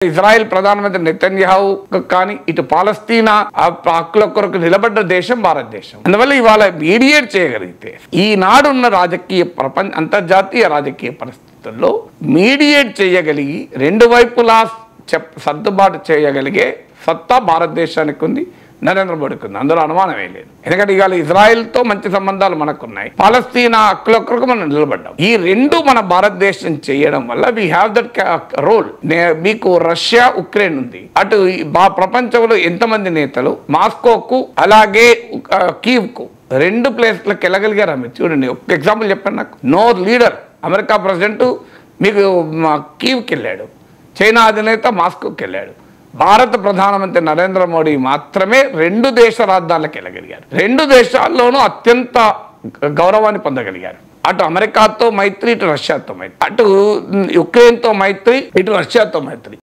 Israel ప్రధానమంత్రి Netanyahu కానీ ఇటు పాలస్తీనా హక్కుల కొరకు నిలబడ్డ దేశం భారతదేశం. అందువల్ల ఇవాళ మీడియేట్ చేయగలిగితే ఈనాడున్న రాజకీయ అంతర్జాతీయ రాజకీయ పరిస్థితుల్లో మీడియేట్ చేయగలిగి రెండు వైపులా సర్దుబాటు చేయగలిగే సత్తా భారతదేశానికి ఉంది, నరేంద్ర మోడీకి ఉంది. అందులో అనుమానమే లేదు. ఎందుకంటే ఇవాళ ఇజ్రాయెల్తో మంచి సంబంధాలు మనకున్నాయి, పాలస్తీనా హక్కుల కొరకు మనం నిలబడ్డాం. ఈ రెండు మన భారతదేశం చేయడం వల్ల వీ హ్యావ్ దట్ రోల్. మీకు రష్యా ఉక్రెయిన్ ఉంది, అటు ప్రపంచంలో ఎంతమంది నేతలు మాస్కోకు అలాగే కీవ్కు రెండు ప్లేస్లకు వెళ్ళగలిగారు. మీరు చూడండి, ఒక ఎగ్జాంపుల్ చెప్పండి నాకు. నో లీడర్, అమెరికా ప్రెసిడెంట్ మీకు కీవ్కి వెళ్ళాడు, చైనా అధినేత మాస్కోకి వెళ్ళాడు. భారత ప్రధానమంత్రి నరేంద్ర మోడీ మాత్రమే రెండు దేశ రాజధానులకు వెళ్ళగలిగారు. రెండు దేశాల్లోనూ అత్యంత గౌరవాన్ని పొందగలిగారు. అటు అమెరికాతో మైత్రి, ఇటు రష్యాతో మైత్రి, అటు యుక్రెయిన్తో మైత్రి, ఇటు రష్యాతో మైత్రి.